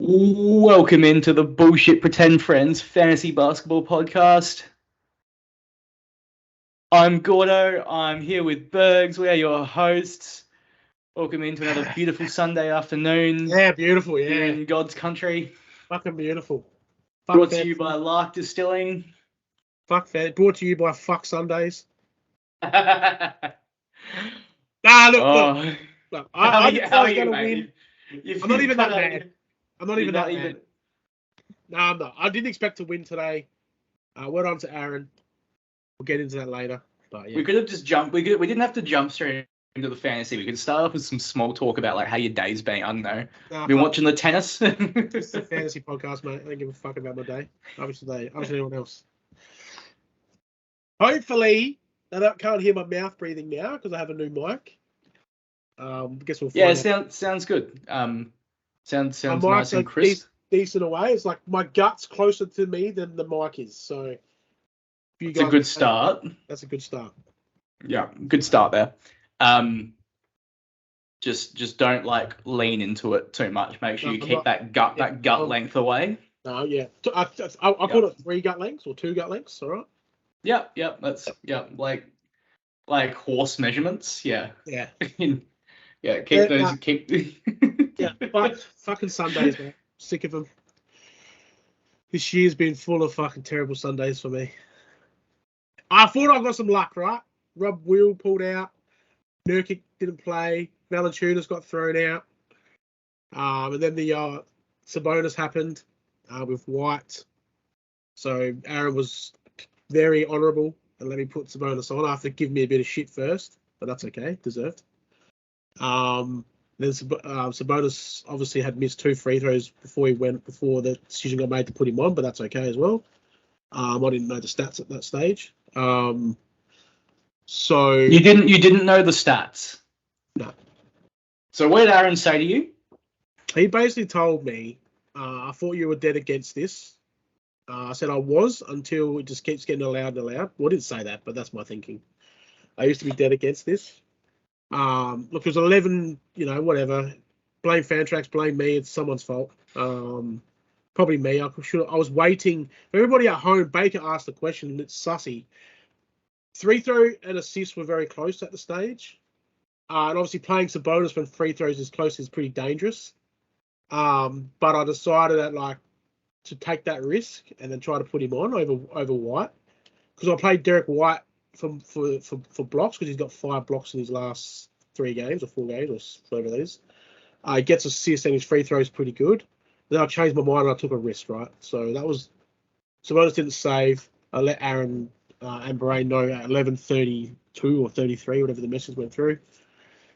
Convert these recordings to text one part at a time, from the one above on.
Welcome into the Bullshit Pretend Friends Fantasy Basketball Podcast. I'm Gordo. I'm here with Burgs. We are your hosts. Welcome into another beautiful Sunday afternoon. Yeah, beautiful, yeah. Here in God's country. Fucking beautiful. Brought to you by Lark Distilling. Fuck that. Brought to you by Fuck Sundays. Look. Look. I didn't know I was going to win. I'm not even that mad. I'm not even that mad. No, I'm not. I didn't expect to win today. Well done to Aaron. We'll get into that later. But yeah. We could have just jumped. We didn't have to jump straight into the fantasy. We could start off with some small talk about like how your day's been. I don't know. Been watching the tennis. It's a fantasy podcast, mate. I don't give a fuck about my day. Obviously anyone else. Hopefully, they can't hear my mouth breathing now because I have a new mic. I guess we'll find out. Sounds good. Sounds my nice and crisp. Decent away. It's like my gut's closer to me than the mic is. So it's a good start. That's a good start. Yeah, good start there. Just don't like lean into it too much. Make sure you keep that gut length away. No, yeah. I call it 3 gut lengths or 2 gut lengths. All right. Yep. That's like horse measurements. Yeah. Yeah. Yeah. Keep. Yeah. But fucking Sundays, man. Sick of them. This year's been full of fucking terrible Sundays for me. I thought I got some luck, right? Rob Will pulled out. Nurkic didn't play. Valanciunas got thrown out. And then the Sabonis happened with White. So Aaron was very honourable and let me put Sabonis on after giving me a bit of shit first. But that's okay. Deserved. Then Sabonis obviously had missed 2 free throws before the decision got made to put him on, but that's okay as well. I didn't know the stats at that stage. So you didn't know the stats? No. So what did Aaron say to you? He basically told me, I thought you were dead against this. I said I was until it just keeps getting allowed. Well, I didn't say that, but that's my thinking. I used to be dead against this. Look, it was 11, whatever. Blame Fantrax, blame me. It's someone's fault. Probably me. I was waiting for everybody at home. Baker asked the question, and it's sussy. 3 throw and assists were very close at the stage. And obviously playing Sabonis when free throws is close is pretty dangerous. But I decided that to take that risk and then try to put him on over White, because I played Derek White for blocks because he's got 5 blocks in his last 3 games or 4 games or whatever it is. He gets assists and his free throw is pretty good. Then I changed my mind and I took a risk, right? So that was Sabonis didn't save. I let Aaron and Bahrain know at 11:32 or 33, whatever the message went through.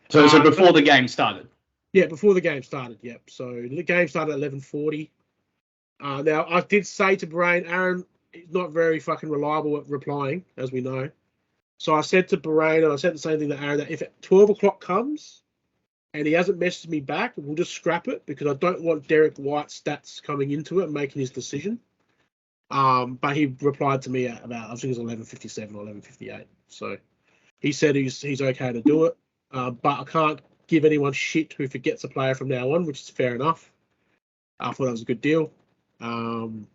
So before the game started? Yeah, before the game started, yep. So the game started at 11:40. Now, I did say to Bahrain, Aaron is not very fucking reliable at replying, as we know. So I said to Bahrain, and I said the same thing to Aaron, that if 12 o'clock comes and he hasn't messaged me back, we'll just scrap it because I don't want Derek White's stats coming into it and making his decision. But he replied to me at about, I think it was 11:57 or 11:58. So he said he's okay to do it. But I can't give anyone shit who forgets a player from now on, which is fair enough. I thought that was a good deal. And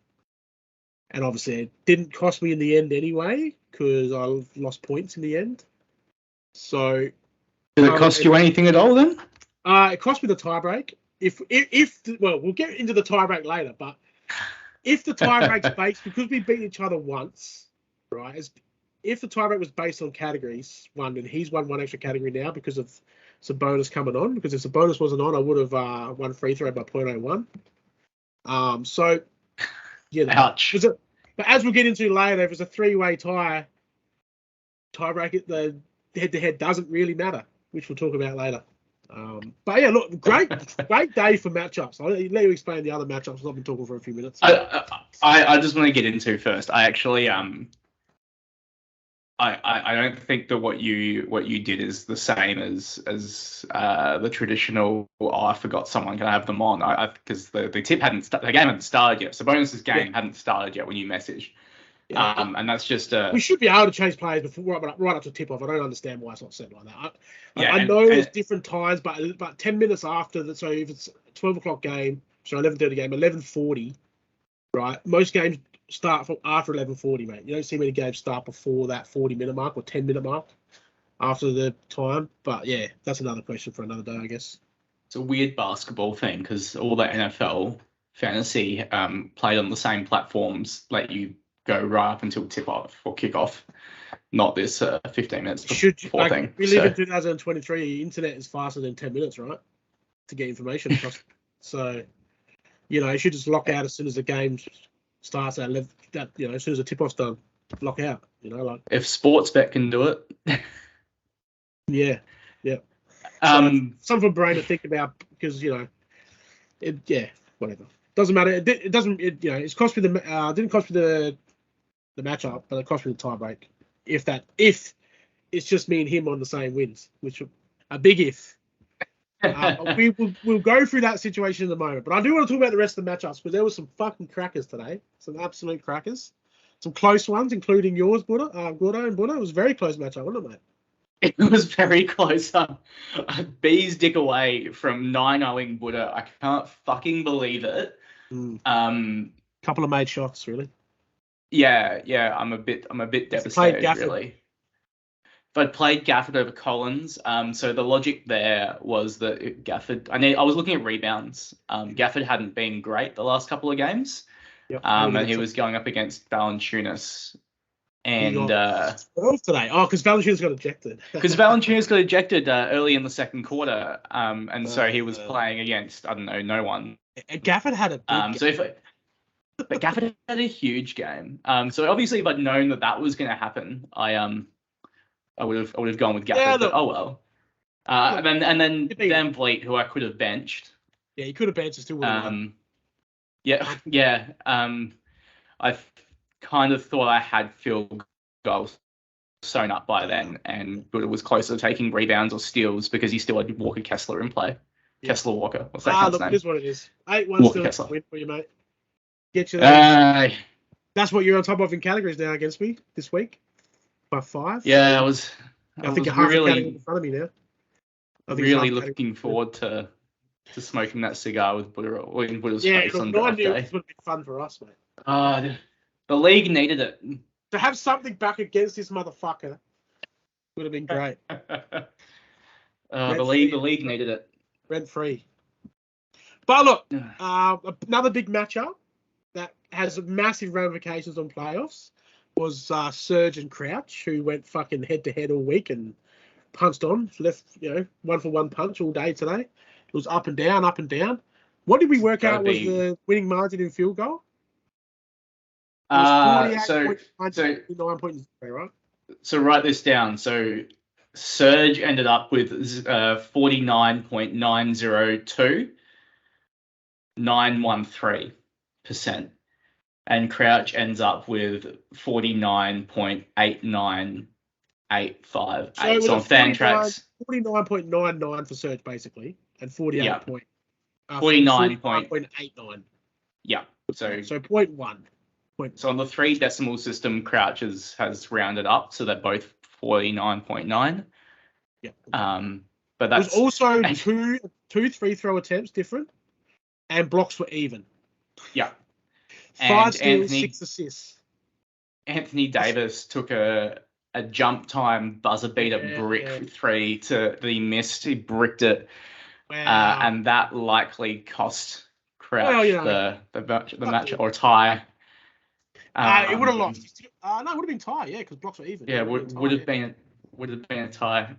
obviously it didn't cost me in the end anyway because I lost points in the end. So did it cost you anything at all then? It cost me the tiebreak. Well, we'll get into the tiebreak later, but if the tiebreak's based, because we beat each other once, right? If the tiebreak was based on categories, and he's won 1 extra category now because of Sabonis coming on. Because if Sabonis wasn't on, I would have won free throw by 0.01. So, ouch. But as we'll get into later, if it's a 3-way tiebreak, the head-to-head doesn't really matter, which we'll talk about later. But yeah, look, great day for matchups. I'll let you explain the other matchups. I've been talking for a few minutes. I just want to get into first. I actually I don't think that what you did is the same as the traditional. Oh, I forgot someone can have them on. Because the tip the game hadn't started yet. Sabonis' game hadn't started yet when you messaged. Yeah. And that's just we should be able to change players before right up to tip off. I don't understand why it's not set like that. I know there's different times, but 10 minutes after that. So if it's a 12 o'clock game, So 11:30 game, 11:40. Right, most games start from after 11:40, mate. You don't see many games start before that 40-minute mark or 10-minute mark after the time. But yeah, that's another question for another day, I guess. It's a weird basketball thing because all the NFL fantasy played on the same platforms, let you go right up until tip off or kick off, not this 15 minutes before thing. We live in 2023. Internet is faster than 10 minutes, right? To get information across. So, you should just lock out as soon as the game starts at 11. As soon as the tip-off's done, lock out. If Sportsbet can do it. Yeah. Something for brain to think about because whatever. Doesn't matter. It doesn't. It's cost me the. Didn't cost me the matchup, but it cost me the tiebreak. If it's just me and him on the same wins, which a big if. We'll go through that situation in a moment, but I do want to talk about the rest of the matchups because there were some fucking crackers today, some absolute crackers, some close ones, including yours, Gordo and Buddha. It was a very close matchup, wasn't it, mate? It was very close. Bees dick away from 9-0ing Buddha. I can't fucking believe it. Couple of made shots, really. Yeah. I'm a bit devastated, really. But played Gafford over Collins. So the logic there was that Gafford. I was looking at rebounds. Gafford hadn't been great the last couple of games. Yep. And he was going up against Valanciunas. And 12 today. Oh, because Valanciunas got ejected. Because Valanciunas got ejected early in the second quarter. So he was playing against no one. Gafford had a big game. But Gafford had a huge game. So obviously, if I'd known that was going to happen, I would have gone with Gafford. Yeah, but oh well. And then Dan Vliet, who I could have benched. Yeah, he could have benched still. Yeah. I kind of thought I had field goals sewn up by then, and Buddha was closer to taking rebounds or steals because he still had Walker Kessler in play. Yeah. Kessler Walker. What's that look, name? it is what it is. 8-1 still Kessler. Win for you, mate. Get you there. That's what you're on top of in categories now against me this week. By 5. Yeah, I think you're half a category in front of me now. Really looking forward to smoking that cigar with Buddha or in Buddha's face on draft day. This would be fun for us, mate. The league needed it. To have something back against this motherfucker would have been great. The league needed it. Rent free. But look, another big matchup that has massive ramifications on playoffs was Serge and Crouch, who went fucking head-to-head all week and punched on, left, 1-for-1 punch all day today. It was up and down, up and down. What did we work out was the winning margin in field goal? So 9.0, right? So write this down. So Serge ended up with 49.902, 913%. And Crouch ends up with 49.89858. So on Fantrax, 49.99 for Serge basically, and 49.89. Yeah. So 0.1. So on the 3 decimal system, Crouch has rounded up, so they're both 49.9. Yeah. But that's there was also two free throw attempts different, and blocks were even. Yeah. 5 steals, 6 assists. Anthony Davis took a jump time buzzer beater brick 3 that he missed. He bricked it. Wow. And that likely cost Crouch the match or tie. It would have lost. No, it would have been tie, because blocks were even. Yeah, would have been a tie.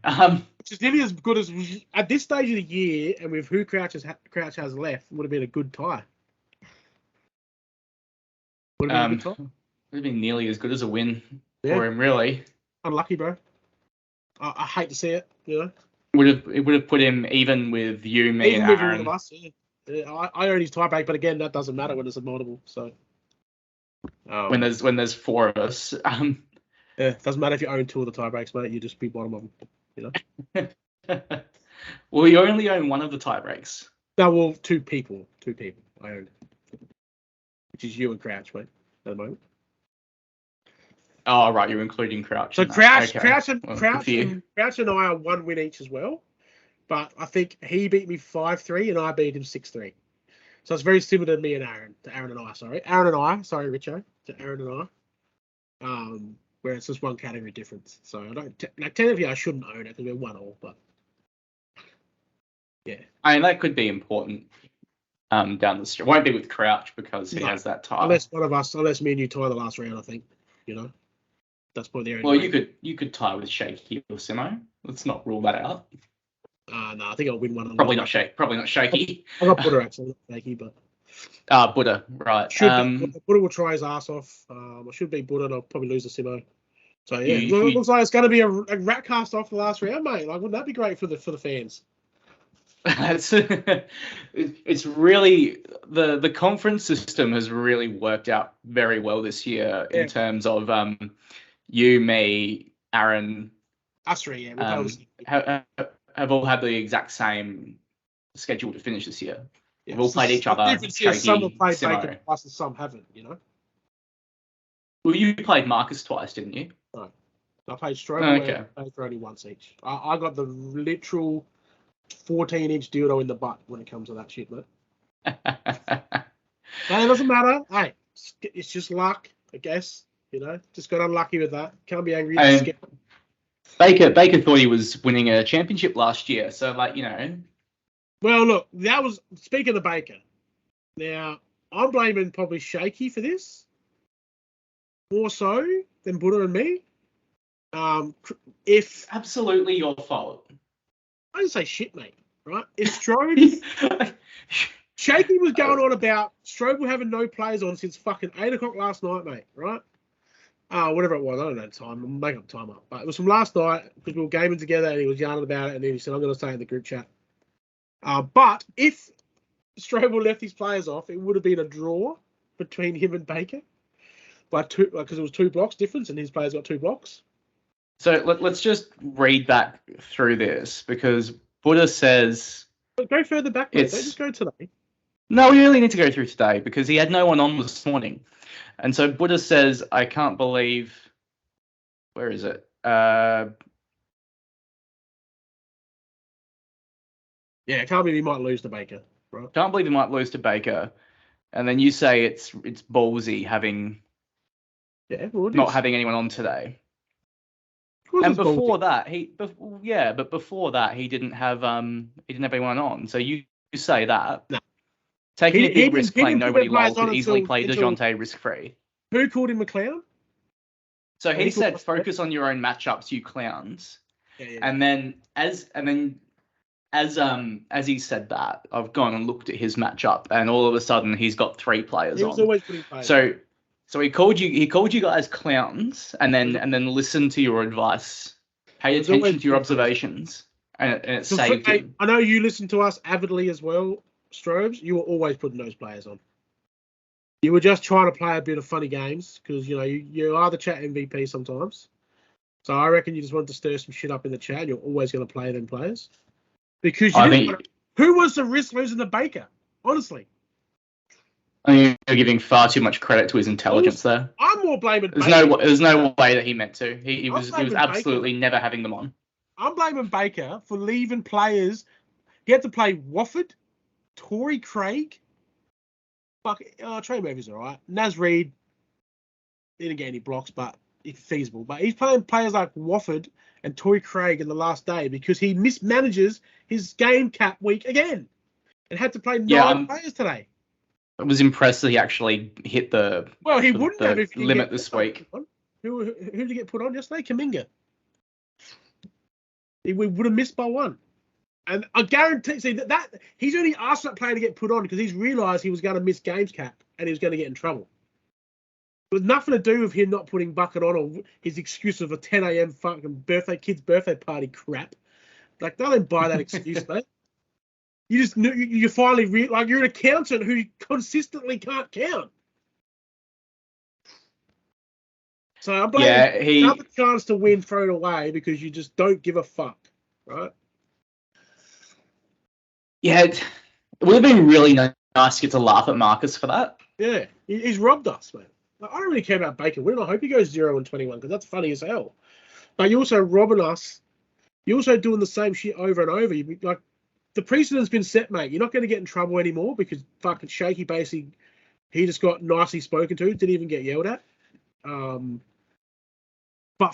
Which is nearly as good as at this stage of the year, and with who Crouch has left, would have been a good tie. Would have been a good tie. Would have been nearly as good as a win for him, really. Unlucky, bro. I hate to see it. It would have put him even with you, me, and Aaron. With us, I own his tiebreak, but again, that doesn't matter when it's a multiple. So when there's 4 of us, it doesn't matter if you own 2 of the tiebreaks, mate. You just be bottom of them. Well, you only own 1 of the tiebreaks. No, well, 2 people I own, which is you and Crouch, mate, at the moment. Oh, right, you're including Crouch. So Crouch and I are 1 win each as well, but I think he beat me 5-3 and I beat him 6-3. So it's very similar to me and Aaron. To Aaron and I, sorry. Sorry, Richo. To Aaron and I. Where it's just one category difference. So I don't technically I shouldn't own it because we're 1-1, but yeah. I mean, that could be important down the street. Won't be with Crouch because he has that tie. Unless me and you tie the last round, I think. That's probably the only. Well, you could tie with Shaky or Simo. Let's not rule that out. No, I think I'll win one. Probably not Shaky. I got Buddha actually, not Shaky, but. Buddha, right. Buddha will try his ass off. I should be Buddha, and I'll probably lose to Simo. So yeah, it looks like it's going to be a rat cast off the last round, mate. Like, wouldn't that be great for the fans? It's really the conference system has really worked out very well this year in terms of you, me, Aaron, us three. Yeah, have all had the exact same schedule to finish this year. Yeah, we've all played each other. Some have played Baker twice and some haven't. Well, you played Marcus twice, didn't you? No, I played Strobe and Baker only once each. I got the literal 14-inch dildo in the butt when it comes to that shit, mate. Hey, it doesn't matter. Hey, it's just luck, I guess. Just got unlucky with that. Can't be angry. Baker thought he was winning a championship last year, so Well, look, that was speaking of Baker. Now, I'm blaming probably Shaky for this, more so than Buddha and me. If absolutely your fault. I didn't say shit, mate. Right? If Strobe, Shaky was going on about Strobe having no players on since fucking 8 o'clock last night, mate. Right? Whatever it was, I don't know time. I'm making up time up, but it was from last night because we were gaming together, and he was yarning about it, and then he said, "I'm going to say in the group chat." But if Strobel left his players off, it would have been a draw between him and Baker by 2, because it was 2 blocks difference, and his players got 2 blocks. So let's just read back through this because Buddha says. But go further back, mate. Don't just go today. No, we really need to go through today because he had no one on this morning, and so Buddha says, "I can't believe." Where is it? Yeah, I can't believe he might lose to Baker. Right? Can't believe he might lose to Baker, and then you say it's ballsy having not having anyone on today. And before that, he didn't have anyone on. So you say that taking a big risk playing nobody low could easily play DeJounte risk free. Who called him a clown? So he said, "Focus on your own matchups, you clowns." Yeah. And then as he said that, I've gone and looked at his matchup, and all of a sudden he's got 3 players on. He was always putting players. So he called you guys clowns, and then listen to your advice, pay attention to your observations, and it saved him. I know you listen to us avidly as well, Strobes. You were always putting those players on. You were just trying to play a bit of funny games because you are the chat MVP sometimes. So I reckon you just wanted to stir some shit up in the chat. And you're always going to play them players because who was the risk losing to Baker? Honestly. I think you're giving far too much credit to his intelligence there. I'm more blaming Baker. There's no way that he meant to. He was absolutely never having them on. I'm blaming Baker for leaving players. He had to play Wofford, Torrey Craig. Trey Murphy's all right. Naz Reid didn't get any blocks, but it's feasible. But he's playing players like Wofford and Torrey Craig in the last day because he mismanages his game cap week again and had to play 9 players today. I was impressed that he actually hit the limit this week. Who did he get put on yesterday? Kaminga. We would have missed by 1. And I guarantee that he's only asked that player to get put on because he's realised he was going to miss games cap and he was going to get in trouble. It was nothing to do with him not putting Bucket on or his excuse of a 10 a.m. fucking kid's birthday party crap. Like, don't buy that excuse, mate. You just you finally you're an accountant who consistently can't count. So I'm blaming another chance to win thrown away because you just don't give a fuck, right? Yeah, it would have been really nice to get to laugh at Marcus for that. Yeah, he's robbed us, man. Like, I don't really care about Baker winning. I hope he goes 0-21 because that's funny as hell. But you're also robbing us. You're also doing the same shit over and over. the precedent's been set, mate. You're not going to get in trouble anymore because fucking Shaky basically, he just got nicely spoken to, didn't even get yelled at. But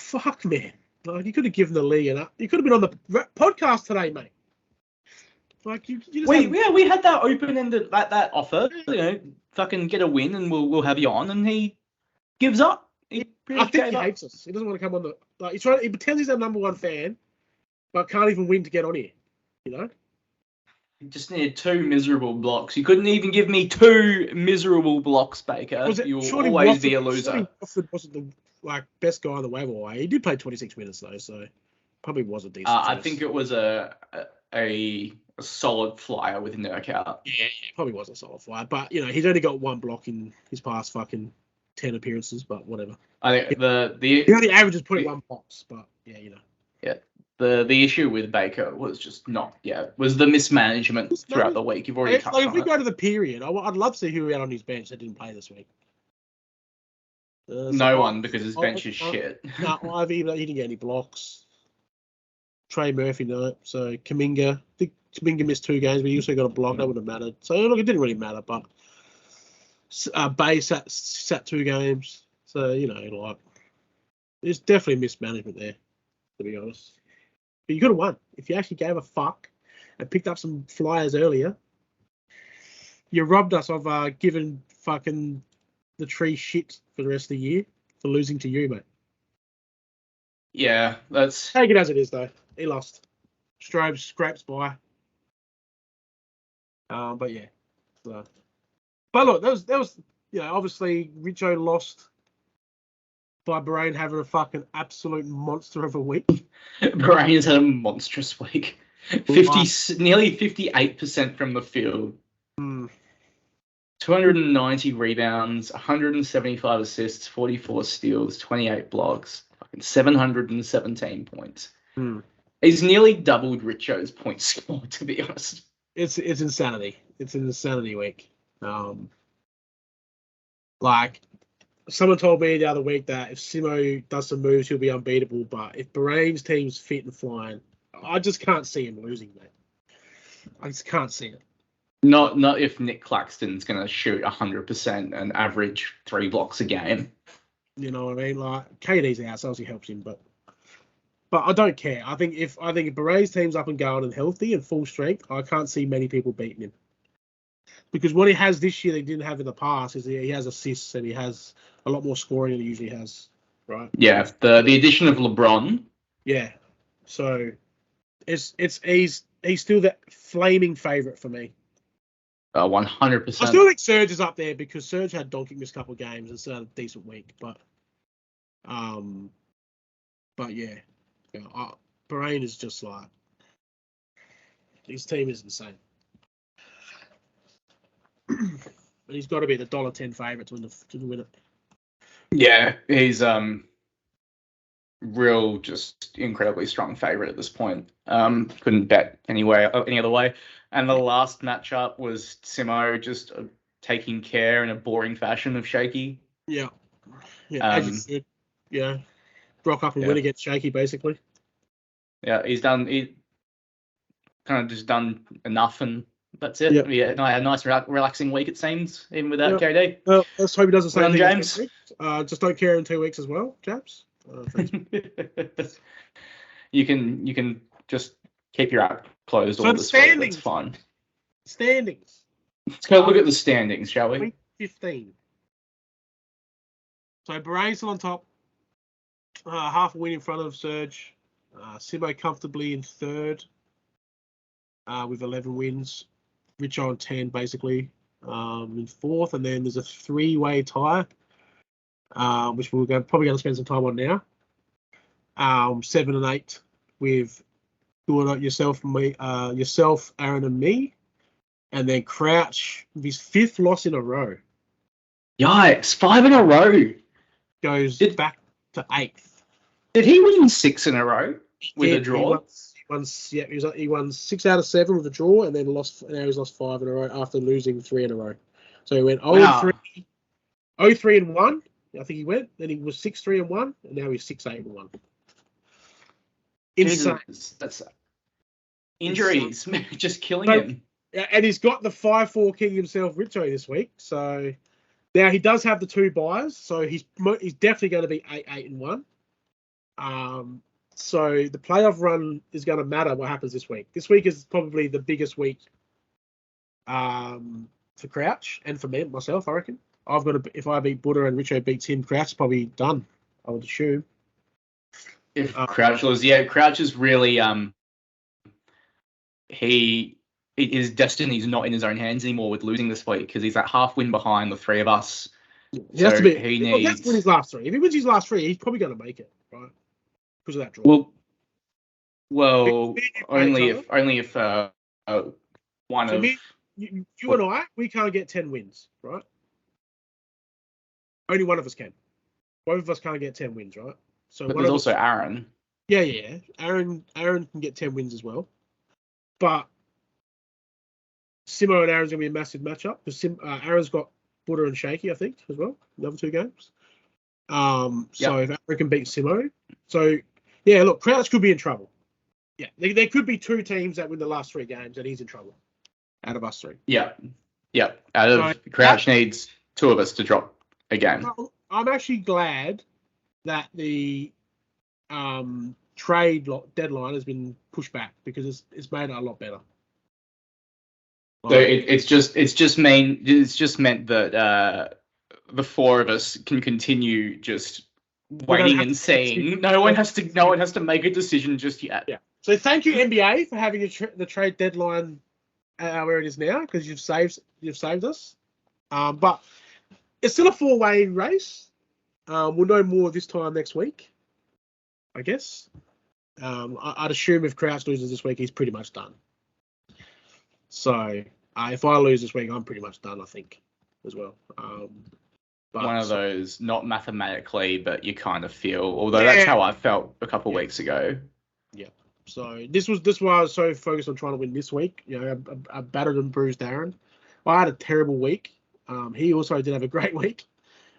fuck, man. Like, you could have given the league an up. You could have been on the podcast today, mate. Like, you just we had that open-ended, that offer, fucking get a win and we'll have you on, and he gives up. I think he hates us. He doesn't want to come on the, like, he pretends he's our number one fan, but can't even win to get on here, You just needed 2 miserable blocks. You couldn't even give me 2 miserable blocks, Baker. You'll always be a loser. Watford wasn't the best guy on the waiver wire. He did play 26 minutes though, so probably was a decent. I think it was a solid flyer with Nurk out. Yeah, probably was a solid flyer, but he's only got 1 block in his past fucking 10 appearances, but whatever. I think the only average is putting 1 box, but yeah. Yeah. The issue with Baker was just was the mismanagement throughout the week. You've already touched on it. If we go to the period, I'd love to see who we had on his bench that didn't play this week. No one, because his bench is shit. No, Ivy, he didn't get any blocks. Trey Murphy, no. So Kaminga, I think Kaminga missed 2 games, but he also got a block. That would have mattered. So look, it didn't really matter. But Bay sat 2 games. So there's definitely mismanagement there, to be honest. But you could have won if you actually gave a fuck and picked up some flyers earlier. You robbed us of giving fucking the tree shit for the rest of the year for losing to you, mate. Yeah, that's take it as it is, though. He lost. Strobe scrapes by. But yeah. So. But look, that was obviously Richo lost by Bahrain having a fucking absolute monster of a week. Bahrain has had a monstrous week. Nearly 58% from the field. 290 rebounds, 175 assists, 44 steals, 28 blocks, 717 points. He's nearly doubled Richo's points scored, to be honest. It's insanity. It's an insanity week. Someone told me the other week that if Simo does some moves, he'll be unbeatable. But if Bahrain's team's fit and flying, I just can't see him losing, mate. I just can't see it. Not if Nick Claxton's going to shoot 100% and average 3 blocks a game. You know what I mean? Like, KD's out, so obviously helps him. But I don't care. I think if Bahrain's team's up and going and healthy and full strength, I can't see many people beating him. Because what he has this year that he didn't have in the past is he has assists and he has a lot more scoring than he usually has, right? Yeah, the addition of LeBron. Yeah, so he's still the flaming favourite for me. 100%. I still think Serge is up there because Serge had Doncic miss a couple of games and still had a decent week, but yeah, Bahrain is just like his team is insane. But he's got to be the $1.10 favourite to win it. Yeah, he's real, just incredibly strong favourite at this point. Couldn't bet any other way. And the last matchup was Simo just taking care in a boring fashion of Shaky. Yeah, as you should. Yeah, rock up and win against Shaky, basically. Yeah, he kind of just done enough and. That's it. Yep. Yeah, I had a nice, relaxing week, it seems, even without KD. Well, let's hope he does the same thing. James. Just don't care in 2 weeks as well, chaps. You can just keep your app closed all this week. That's fine. Standings. Let's go look at the standings, shall we? Week 15. So Bahrain's still on top. Half a win in front of Serge. Simo comfortably in third with 11 wins. Richo on 10, basically, in fourth. And then there's a 3-way tie, which we're probably going to spend some time on now. 7 and 8 with yourself, me, yourself, Aaron, and me. And then Crouch, with his 5th loss in a row. Yikes, 5 in a row. Goes back to 8th. Did he win 6 in a row with a draw? He won 6 out of 7 with a draw, and then lost. Now he's lost 5 in a row after losing 3 in a row. So he went 0-3 and 1. I think he went. Then he was 6-3 and 1, and now he's 6-8 and 1. Insane. That's Injuries, just killing So- him. And he's got the 5-4 king himself, Richo, this week. So now he does have the 2 buys, so he's definitely going to be 8-1. So the playoff run is going to matter what happens this week. This week is probably the biggest week for Crouch and for me, myself, I reckon. I've got to, if I beat Buddha and Richo beats him, Crouch is probably done, I would assume. If Crouch loses, Crouch is really his destiny's not in his own hands anymore with losing this week because he's that half win behind the 3 of us. He has to be. He He has to win his last 3. If he wins his last 3, he's probably going to make it, right? Because of that draw. Well, only if one so of you and I, we can't get 10 wins, right? Only one of us can. Both of us can't get 10 wins, right? So but there's also Aaron. Yeah. Aaron can get 10 wins as well. But Simo and Aaron's going to be a massive matchup because Aaron's got Buddha and Shaky, I think, as well. Another 2 games. So if Aaron can beat Simo. So, yeah, look, Crouch could be in trouble. Yeah, there could be 2 teams that win the last 3 games and he's in trouble out of us 3. Yeah. Crouch needs 2 of us to drop a game. I'm actually glad that the trade deadline has been pushed back because it's made it a lot better. So it's just meant that the 4 of us can continue just waiting and seeing. No one has to make a decision just yet. Yeah. So thank you NBA for having the trade deadline where it is now because you've saved us. But it's still a 4-way race. We'll know more this time next week, I guess. I'd assume if Crouch loses this week, he's pretty much done. So if I lose this week, I'm pretty much done, I think, as well. One of those, not mathematically, but you kind of feel. Although that's how I felt a couple of weeks ago. Yeah. So this was why I was so focused on trying to win this week. You know, I battered and bruised Aaron. I had a terrible week. He also did have a great week.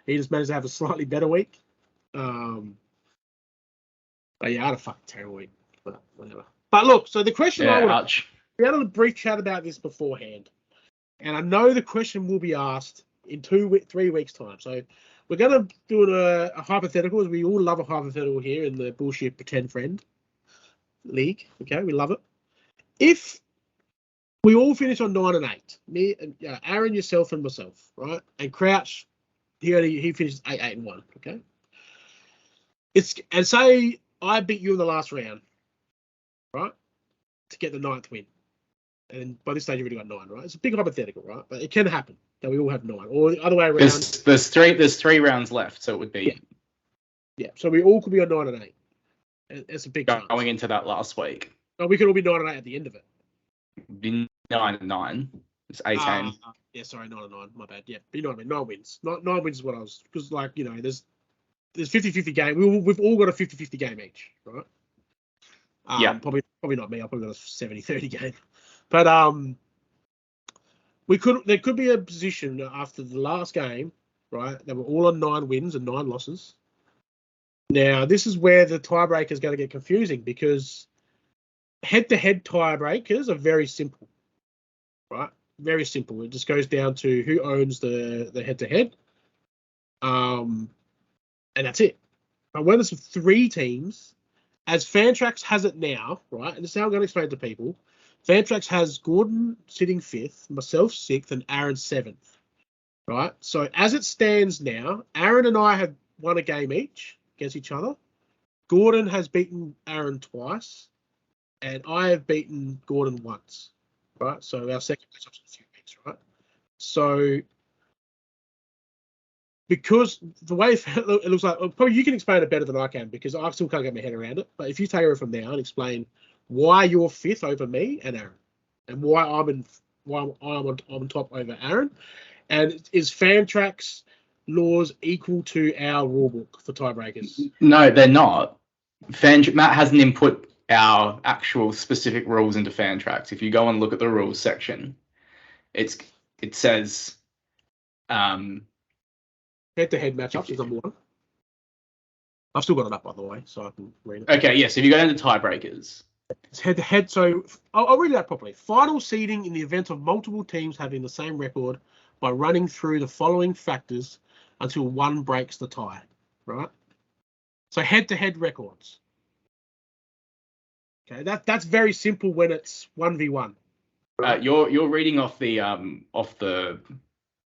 He just managed to have a slightly better week. But yeah, I had a fucking terrible week. But whatever. But look, so the question we had a brief chat about this beforehand, and I know the question will be asked in 3 weeks' time. So we're going to do a hypothetical, as we all love a hypothetical here in the bullshit pretend friend league. Okay, we love it. If we all finish on 9-8, me and Aaron, yourself, and myself, right? And Crouch, he finishes 8-1. Okay. And say I beat you in the last round, right? To get the 9th win. And by this stage, you've already got 9, right? It's a big hypothetical, right? But it can happen that we all have 9, or the other way around. There's 3 rounds left, so it would be. Yeah. So we all could be on 9-8. It's a big chance. Going into that last week. No, we could all be 9-8 at the end of it. Be 9-9. It's 18. Yeah, sorry, 9-9. My bad. Yeah, but you know what I mean. 9 wins. 9 wins is what I was, because like there's 50-50 game. We've all got a 50-50 game each, right? Probably not me. I've probably got a 70-30 game. But there could be a position after the last game, right, that we're all on 9 wins and 9 losses. Now, this is where the tiebreaker is going to get confusing because head-to-head tiebreakers are very simple, right? Very simple. It just goes down to who owns the head-to-head, and that's it. But when it's 3 teams, as Fantrax has it now, right, and this is how I'm going to explain it to people, Fantrax has Gordon sitting 5th, myself 6th, and Aaron 7th, right? So as it stands now, Aaron and I have won a game each against each other. Gordon has beaten Aaron twice, and I have beaten Gordon once, right? So our second matchup's in a few weeks, right? So because the way it looks like, probably you can explain it better than I can because I still can't get my head around it. But if you take it from now and explain why you're 5th over me and Aaron, and why I'm on top over Aaron, and is Fantrax laws equal to our rulebook for tiebreakers? No, they're not. Matt hasn't input our actual specific rules into Fantrax. If you go and look at the rules section, it says head-to-head matchups is number 1. I've still got it up, by the way, so I can read it. Okay, yes. If you go down to tiebreakers, It's head-to-head. So I'll read that properly. Final seeding in the event of multiple teams having the same record by running through the following factors until one breaks the tie. Right. So head-to-head records. Okay, that's very simple when it's 1v1. Right? You're reading off the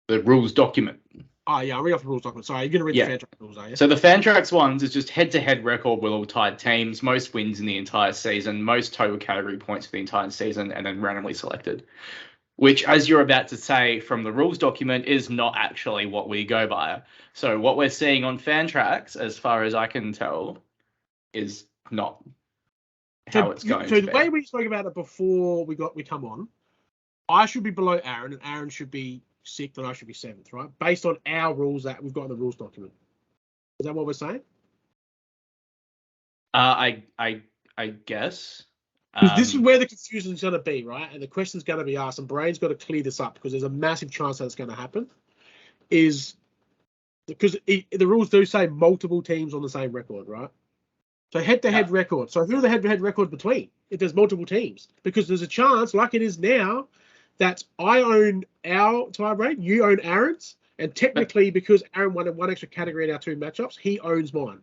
rules document. Oh yeah, I'm reading off the rules document. Sorry, you're gonna read the Fantrax rules, are you? So the Fantrax ones is just head-to-head record with all tied teams, most wins in the entire season, most total category points for the entire season, and then randomly selected. Which, as you're about to say from the rules document, is not actually what we go by. So what we're seeing on Fantrax, as far as I can tell, is not how it's going to be. So the way we spoke about it before we come on, I should be below Aaron, and Aaron should be 6th, and I should be 7th, right? Based on our rules that we've got in the rules document. Is that what we're saying? I guess. This is where the confusion is going to be, right? And the question's going to be asked, and Brain's got to clear this up because there's a massive chance that it's going to happen. Is because the rules do say multiple teams on the same record, right? So head-to-head record. So who are the head-to-head records between if there's multiple teams? Because there's a chance, like it is now, that I own our tiebreak, you own Aaron's, and technically because Aaron won one extra category in our 2 matchups, he owns mine.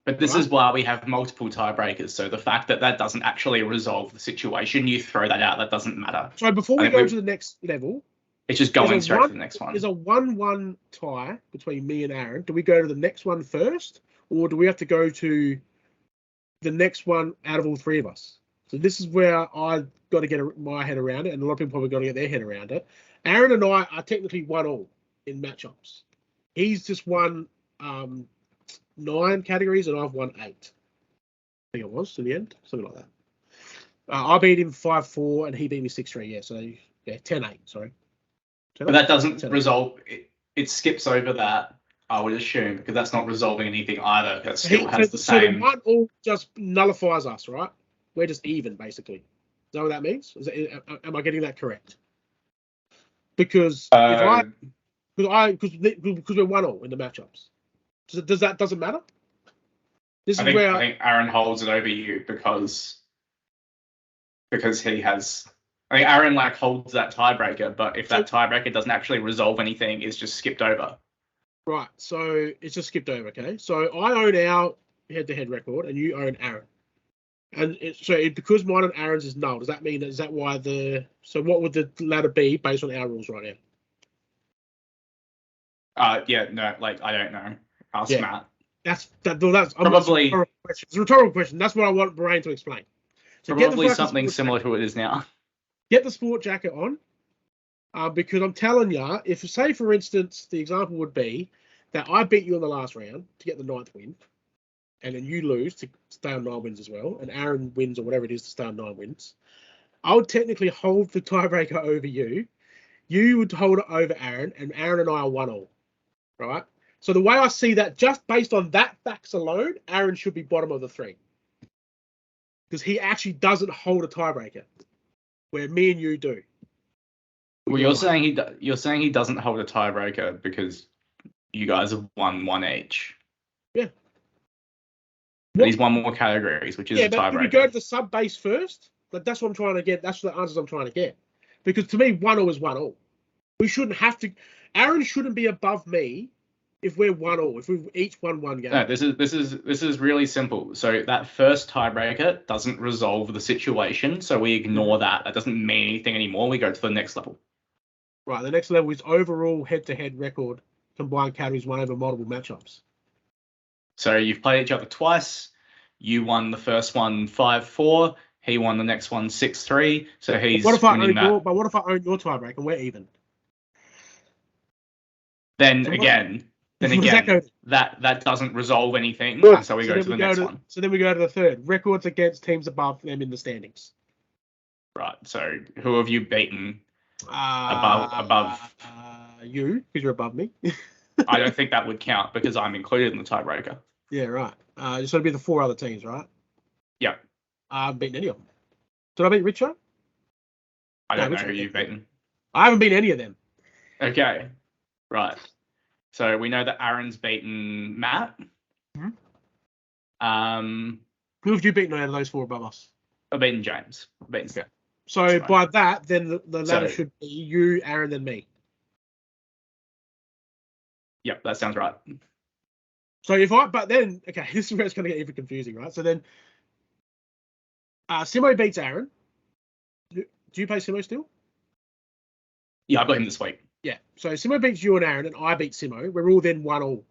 But this is why we have multiple tiebreakers. So the fact that doesn't actually resolve the situation, you throw that out. That doesn't matter. So before we go to the next level, it's just going straight to the next one. There's a 1-1 tie between me and Aaron. Do we go to the next one first, or do we have to go to the next one out of all 3 of us? So this is where I've got to get my head around it, and a lot of people probably got to get their head around it. Aaron and I are technically 1-all in matchups. He's just won 9 categories, and I've won 8. I think it was in the end, something like that. I beat him 5-4, and he beat me 6-3. Yeah, so yeah, 10-8. Sorry. 10-8. But that doesn't resolve. It skips over that, I would assume, because that's not resolving anything either. That still has the same. So the 1-all just nullifies us, right? We're just even, basically. Is that what that means? Am I getting that correct? Because because we're 1-all in the matchups. Doesn't matter? I think Aaron holds it over you because he has. I think Aaron holds that tiebreaker, but if that tiebreaker doesn't actually resolve anything, it's just skipped over. Right. So it's just skipped over. Okay. So I own our head-to-head record, and you own Aaron. And because mine and Aaron's is null, does that mean is that why so what would the ladder be based on our rules right now? I don't know. Ask Matt. That's probably it's a rhetorical question. That's what I want Brain to explain. So probably something similar to what it is now. Get the sport jacket on, because I'm telling you, if say for instance the example would be that I beat you in the last round to get the 9th win, and then you lose to stay on 9 wins as well, and Aaron wins or whatever it is to stay on 9 wins, I would technically hold the tiebreaker over you. You would hold it over Aaron, and Aaron and I are 1-all, right? So the way I see that, just based on that facts alone, Aaron should be bottom of the 3. Because he actually doesn't hold a tiebreaker, where me and you do. Well, you're saying he doesn't hold a tiebreaker because you guys have won 1 each. Yeah. But he's won more categories, which is a tiebreaker. If we go to the sub base first, that's what I'm trying to get. That's the answers I'm trying to get. Because to me, 1-all is 1-all. We shouldn't have to. Aaron shouldn't be above me. If we're 1-all, if we've each won 1 game. No, this is really simple. So that first tiebreaker doesn't resolve the situation, so we ignore that. That doesn't mean anything anymore. We go to the next level. Right, the next level is overall head-to-head record combined categories won over multiple matchups. So you've played each other twice. You won the first one 5-4. He won the next one 6-3. So he's winning that. But what if I own your tiebreaker and we're even? Then again, that doesn't resolve anything, so we go to the next one. So then we go to the third. Records against teams above them in the standings. Right, so who have you beaten above? You, because you're above me. I don't think that would count because I'm included in the tiebreaker. Yeah, right. So it'd be the 4 other teams, right? Yeah. I haven't beaten any of them. Did I beat Richard? I don't know who you've beaten. I haven't beaten any of them. Okay. Right. So we know that Aaron's beaten Matt. Mm-hmm. Who have you beaten out of those 4 above us? I've beaten James. So by that, then the ladder So- should be you, Aaron, then me. Yep, that sounds right. So but then, okay, this is where it's going to get even confusing, right? So then, Simo beats Aaron. Do you play Simo still? Yeah, I've got him this week. Yeah. So Simo beats you and Aaron, and I beat Simo. We're all then 1-1.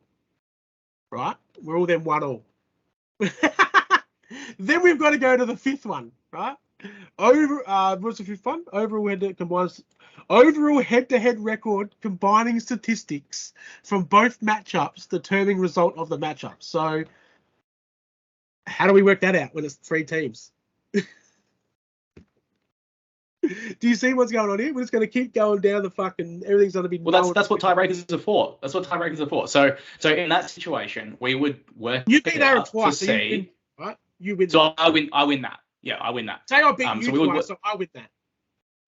Right? We're all then 1-1. Then we've got to go to the fifth one, right? What's the fifth one? Overall head-to-head record combining statistics from both matchups, determining result of the matchup. So, how do we work that out when it's 3 teams? Do you see what's going on here? We're just going to keep going down the fucking. Everything's going to be. Well, that's what tiebreakers are for. That's what tiebreakers are for. So in that situation, we would work. You beat Aaron twice, to so see. you win, right? You win. So I win that. Yeah, I win that. Say I beat you so twice, so I win that.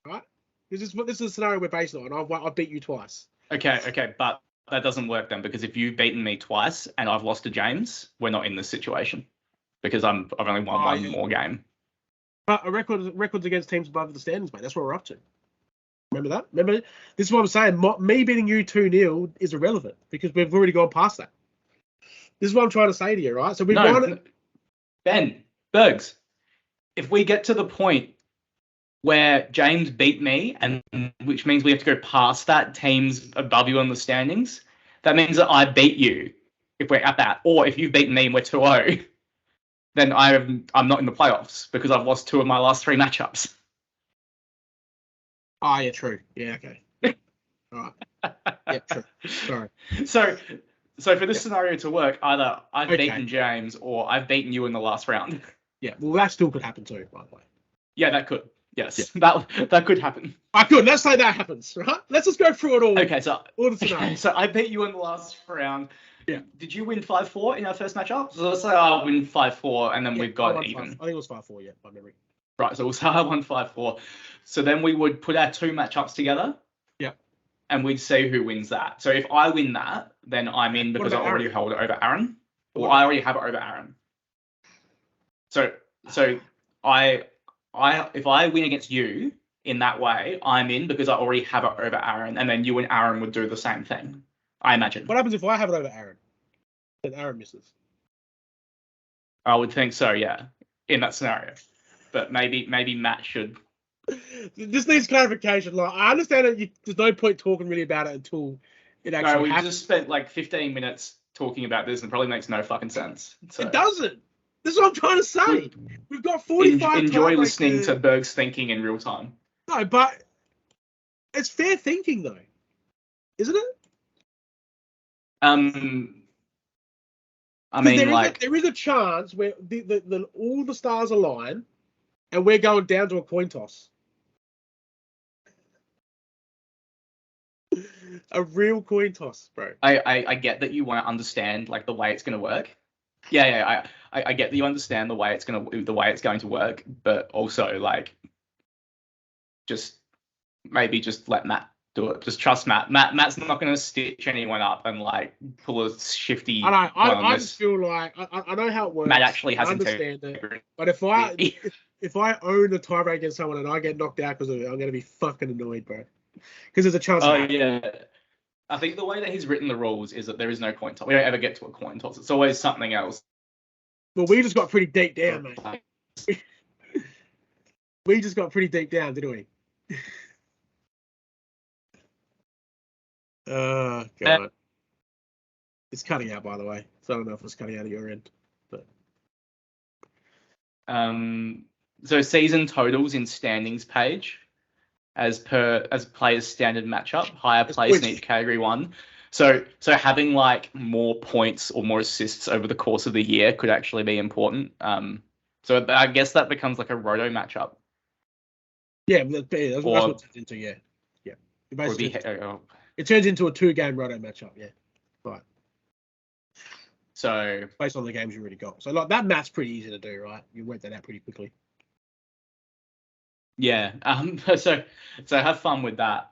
Right? This is the scenario we're based on. I beat you twice. Okay, but that doesn't work then, because if you've beaten me twice and I've lost to James, we're not in this situation because I've only won one more game. But a records against teams above the standings, mate. That's what we're up to. Remember that? Remember, this is what I'm saying. Me beating you 2-0 is irrelevant because we've already gone past that. This is what I'm trying to say to you, right? So we won. Ben, Burgs, if we get to the point where James beat me, and which means we have to go past that teams above you on the standings, that means that I beat you if we're at that. Or if you've beaten me and we're 2-0, then I'm not in the playoffs because I've lost 2 of my last 3 matchups. Oh, yeah, true. Yeah, okay. All right. Yeah, true. Sorry. So for this scenario to work, either I've beaten James or I've beaten you in the last round. Yeah, well, that still could happen too, by the way. Yeah, that could. Yes, yeah. that could happen. Let's say that happens, right? Let's just go through it all. Okay, so I beat you in the last round. Yeah. Did you win 5-4 in our first matchup? So let's say I win 5-4, and then we've got even. I think it was 5-4. Yeah, by memory. Right, so we'll say I won 5-4. So then we would put our 2 matchups together. Yeah. And we'd see who wins that. So if I win that, then I'm in because I already held it over Aaron. Or I already have it over Aaron. So if I win against you in that way, I'm in because I already have it over Aaron, and then you and Aaron would do the same thing, I imagine. What happens if I have it over Aaron? Then Aaron misses. I would think so, yeah, in that scenario. But maybe Matt should. This needs clarification. Like, I understand that there's no point talking really about it until it actually happens. We just spent like 15 minutes talking about this, and it probably makes no fucking sense. So. It doesn't. This is what I'm trying to say. We've got 45. Enjoy listening to Burgs thinking in real time. No, but it's fair thinking though, isn't it? I mean, there is a chance where all the stars align, and we're going down to a coin toss. A real coin toss, bro. I get that you want to understand like the way it's going to work. Yeah. I get that you understand the way it's going to work, but also like just let Matt do it. Just trust Matt. Matt's not going to stitch anyone up and like pull a shifty. I know. I just feel like I know how it works. Matt actually has understand it. But if I own a tiebreak against someone and I get knocked out because of it, I'm going to be fucking annoyed, bro. Because there's a chance. Oh yeah. I think the way that he's written the rules is that there is no coin toss. We don't ever get to a coin toss. It's always something else. Well, we just got pretty deep down, mate. We just got pretty deep down, didn't we? Oh, God. It's cutting out, by the way. So I don't know if it's cutting out of your end. But so season totals in standings page as players' standard matchup, higher place in each category won. So having like more points or more assists over the course of the year could actually be important. So I guess that becomes like a roto matchup. Yeah, that's what it turns into. Yeah. It turns into a 2-game roto matchup. Yeah, right. So based on the games you already got, so like that math's pretty easy to do, right? You work that out pretty quickly. Yeah. So have fun with that.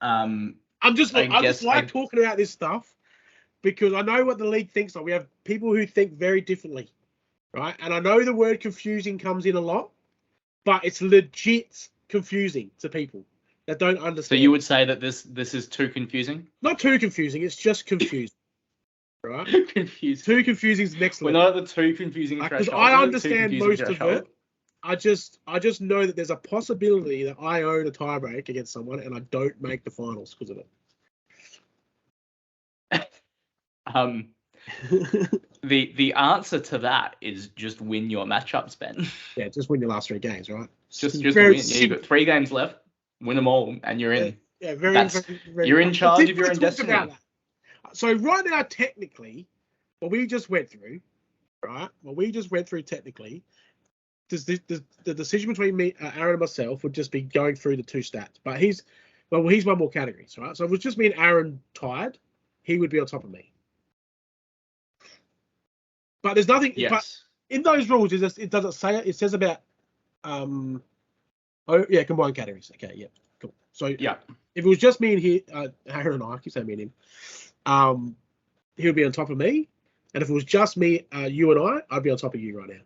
I just like talking about this stuff because I know what the league thinks. Like we have people who think very differently, right? And I know the word confusing comes in a lot, but it's legit confusing to people that don't So understand. you would say that this is too confusing? Not too confusing. It's just confusing, right? Confusing. Too confusing is next We're level. not at the too confusing Because threshold. I We're at the too understand confusing most threshold. of it. I just know that there's a possibility that I own a tiebreak against someone and I don't make the finals because of it. The answer to that is just win your matchups, Ben. Yeah, just win your last 3 games, right? just win. Yeah, you've got 3 games left. Win them all, and you're in. Yeah, very. You're in charge of your own destiny. So right now, technically, what we just went through, technically, the decision between me, Aaron, and myself would just be going through the 2 stats. But he's won more categories, right? So if it was just me and Aaron tied, he would be on top of me. But there's nothing. Yes. But in those rules, it doesn't say it. It says about combined categories. Okay, yeah, cool. So yeah, if it was just me and Aaron and I keep saying me and him, he would be on top of me. And if it was just me, you and I'd be on top of you right now.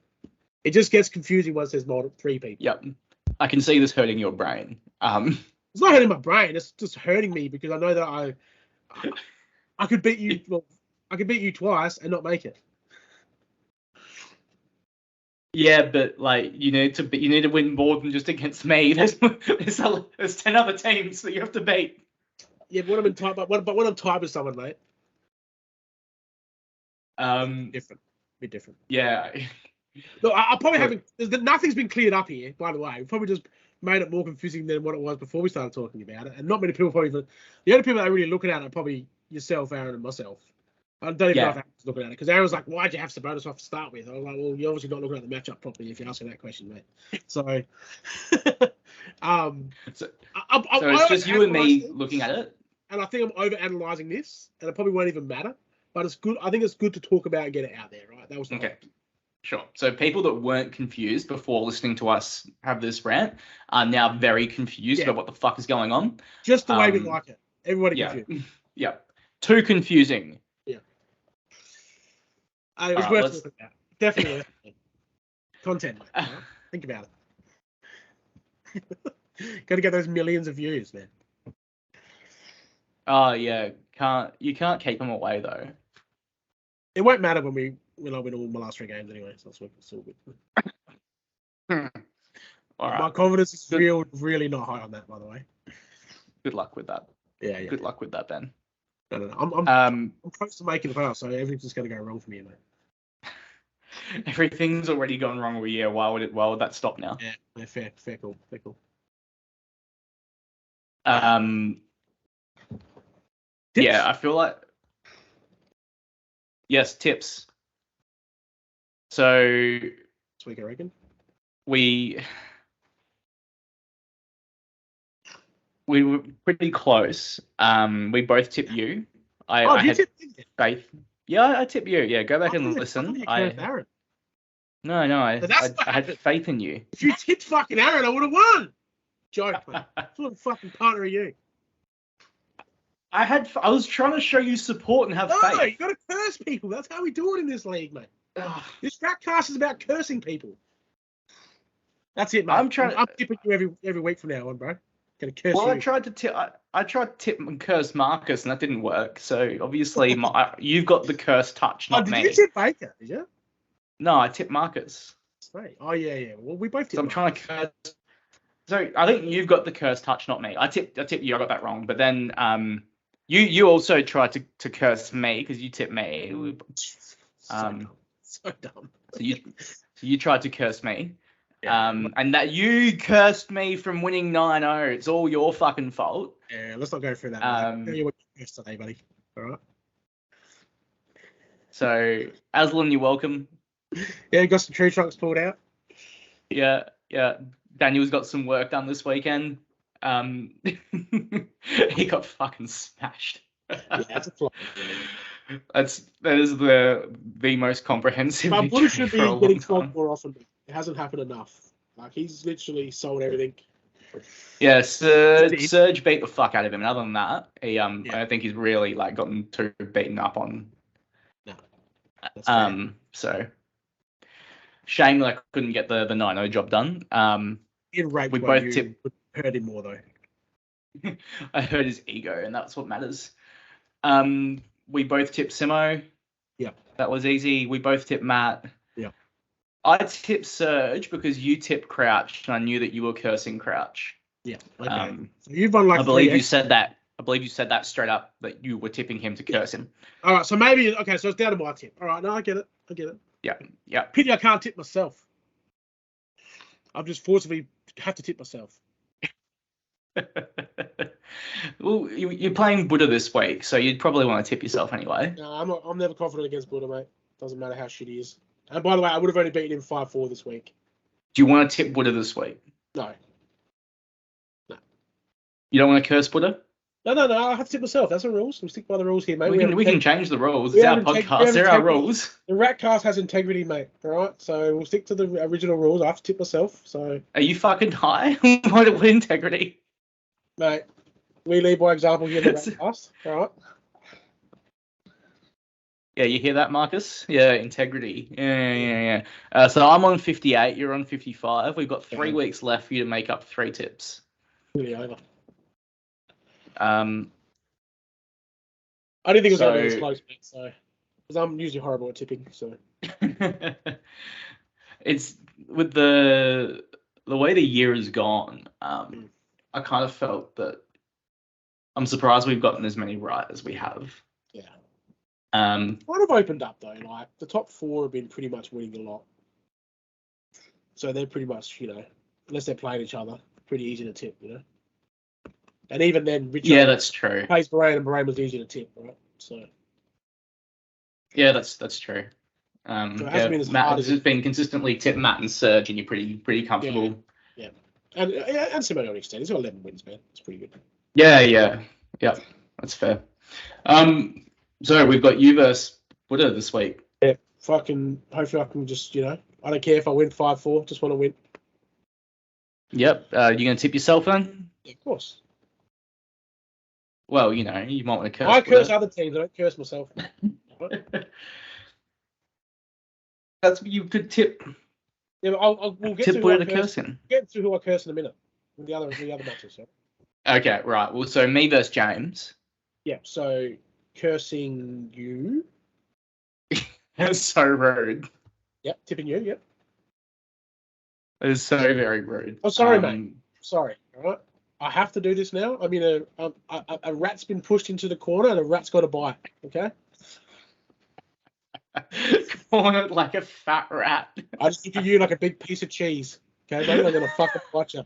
It just gets confusing once there's more than 3 people. Yep. I can see this hurting your brain. It's not hurting my brain. It's just hurting me because I know that I could beat you. Well, I could beat you twice and not make it. Yeah, but like you need to win more than just against me. There's 10 other teams that you have to beat. Yeah, but when I'm tied with someone, mate. Different. Bit different. Yeah. Look, I probably haven't. Nothing's been cleared up here, by the way. We probably just made it more confusing than what it was before we started talking about it. And not many people probably. The only people that are really looking at it are probably yourself, Aaron, and myself. I don't even know if Aaron's looking at it because Aaron was like, "Why'd you have Sabonis off to start with?" I was like, "Well, you're obviously not looking at the matchup properly if you're asking that question, mate." So, so it's just you and me looking at it. And I think I'm over-analyzing this, and it probably won't even matter. But it's good. I think it's good to talk about and get it out there, right? That was okay. Sure. So people that weren't confused before listening to us have this rant are now very confused about what the fuck is going on. Just the way we like it. Everybody confused. Yeah. Too confusing. Yeah. It was worth looking at. Definitely worth it. Content, mate. Right? Think about it. Got to get those millions of views, man. Oh yeah. You can't keep them away though. It won't matter when I win all my last 3 games anyway, so it's all good. All right. My confidence is really not high on that, by the way. Good luck with that. Yeah. Good luck with that, Ben. No. I'm close to making the playoffs, so everything's just going to go wrong for me, mate. Everything's already gone wrong all year. Why would that stop now? Yeah, fair, cool. Yeah, I feel like. Yes, tips. So this week, I reckon. We were pretty close. We both tipped you. I you had tipped faith. Yeah, I tipped you. Yeah, go back and listen. No, I had faith in you. If you tipped fucking Aaron, I would have won. Joke, man. What sort of fucking partner are you? I was trying to show you support and have faith. No, you got to curse people. That's how we do it in this league, mate. This Ratcast is about cursing people. That's it, mate. I'm tipping you every week from now on, bro. Gonna curse you. I tried to tip and curse Marcus, and that didn't work. So obviously, you've got the curse touch, not me. Did you tip Baker? Did you? No, I tipped Marcus. Right. Oh yeah. Well, we both tipped. So I'm trying to curse. So I think you've got the curse touch, not me. I tipped you. I got that wrong. But then you also tried to curse me because you tipped me. So dumb. So you tried to curse me. And that you cursed me from winning 9-0. It's all your fucking fault. Yeah, let's not go through that. I'll tell you what you cursed today, buddy. All right. So, Aslan, you're welcome. Yeah, got some tree trunks pulled out. Yeah. Daniel's got some work done this weekend. He got fucking smashed. Yeah, that's a flop. That is the most comprehensive. My Buddha should be getting flogged more often. It hasn't happened enough. Like he's literally sold everything. Yeah, Serge beat the fuck out of him. And other than that, he I don't think he's really like gotten too beaten up on. No. So shame that I couldn't get the 9-0 job done. In raped we by both you tip. would hurt him more though. I hurt his ego, and that's what matters. We both tipped Simo. Yeah. That was easy. We both tipped Matt. Yeah. I tipped Surge because you tipped Crouch, and I knew that you were cursing Crouch. Yeah. Okay. So you've won like I believe you said that. I believe you said that straight up, that you were tipping him to curse him. All right. So maybe okay. So it's down to my tip. All right. No, I get it. Yeah. Pity I can't tip myself. I'm just forcibly have to tip myself. Well, you're playing Buddha this week, so you'd probably want to tip yourself anyway. No, I'm never confident against Buddha, mate. Doesn't matter how shit he is. And by the way, I would have only beaten him 5-4 this week. Do you want to tip Buddha this week? No. You don't want to curse Buddha? No. I have to tip myself. That's the rules. We stick by the rules here, mate. We can change the rules. It's our podcast. There are rules. The Ratcast has integrity, mate. All right, so we'll stick to the original rules. I have to tip myself. So. Are you fucking high? What integrity? Mate, we lead by example here in the Ratcast. All right. Yeah, you hear that, Marcus? Yeah, integrity. Yeah. So I'm on 58. You're on 55. We've got 3 weeks left for you to make up 3 tips. Really over. I didn't think it was going to be this close, mate, so because I'm usually horrible at tipping. So it's with the way the year has gone. I kind of felt that I'm surprised we've gotten as many right as we have. Yeah. Kind of opened up though. Like the top 4 have been pretty much winning a lot, so they're pretty much unless they're playing each other, pretty easy to tip, And even then, Richard that's true. Plays Bahrain, and Bahrain was easy to tip, right? So. Yeah, that's true. So it hasn't been as hard as it's been consistently tip Matt and Serge, and you're pretty comfortable. Yeah. And Simone on extent, he's got 11 wins, man. It's pretty good. Yeah. That's fair. So we've got you versus Buddha this week. Yeah. Hopefully I can just I don't care if I win 5-4. Just want to win. Yep. You gonna tip yourself then? Yeah, of course. Well, you might want to curse. I curse other teams. I don't curse myself. That's what you could tip. Yeah, but we'll get tip to who I curse. Get to who I curse in a minute. The other matches. Yeah. Okay, right. Well, so me versus James. Yeah. So cursing you. That's so rude. Yep. Tipping you. Yep. It is so very rude. Oh, sorry, mate. Sorry. All right. I have to do this now. I mean, a rat's been pushed into the corner and a rat's got a bite. Okay. Calling it like a fat rat. I just look at you like a big piece of cheese. Okay, mate. I'm gonna fucking bite you.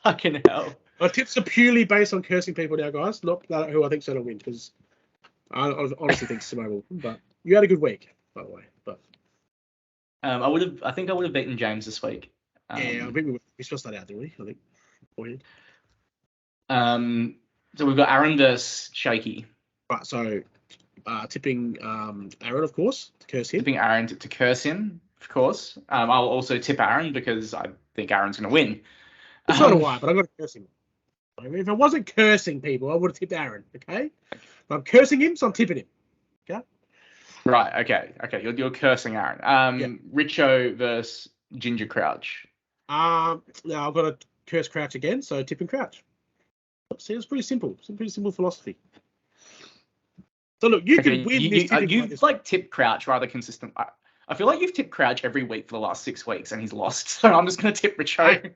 Fucking hell. My tips are purely based on cursing people now, guys. Not who I think's gonna win, because I honestly think Simone will win. But you had a good week, by the way. But I think I would have beaten James this week. Yeah, I think we supposed that out, didn't we? I think. So we've got Aaron versus Shaky. Right, so tipping Aaron, of course, to curse him. Tipping Aaron to curse him, of course. I'll also tip Aaron because I think Aaron's going to win. So do I, but I've got to curse him. I mean, if I wasn't cursing people, I would have tipped Aaron, okay? But I'm cursing him, so I'm tipping him. Okay? Right, okay. You're cursing Aaron. Yeah. Richo versus Ginger Crouch. Now I've got to curse Crouch again, so tipping Crouch. See, it's pretty simple. It's a pretty simple philosophy. So look, you can win this. You've like tipped Crouch rather consistent. I feel like you've tipped Crouch every week for the last 6 weeks, and he's lost. So I'm just going to tip Richo.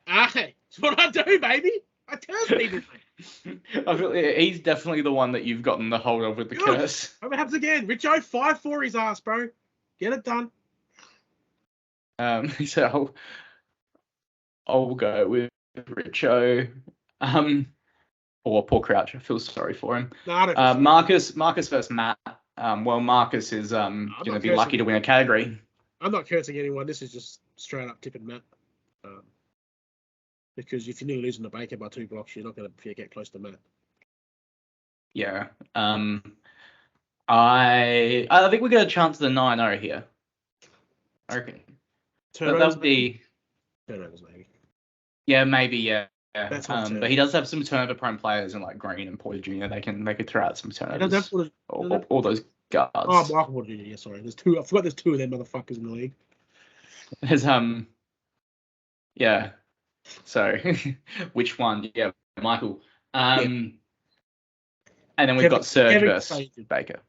Hey, it's what I do, baby. I curse people. I feel he's definitely the one that you've gotten the hold of with the curse. Hope it happens again. Richo, 5-4 his ass, bro. Get it done. So I'll go with Richo. Or poor Crouch. I feel sorry for him. No, I don't Marcus versus Matt. Well, Marcus is going to be lucky to win a category. I'm not cursing anyone. This is just straight up tipping Matt. Because if you're nearly losing the Baker by 2 blocks, you're not going to get close to Matt. Yeah. I think we got a chance at the 9-0 here. Okay. That would be turnovers, maybe. Yeah, maybe. Yeah. But he does have some turnover-prone players in like Green and Porter Jr. They can throw out some turnovers. All those guards. Oh, Michael Porter Jr. Yeah, sorry. There's 2. I forgot there's 2 of them motherfuckers in the league. There's yeah. So which one? Yeah, Michael. And then we've got Serge versus Baker.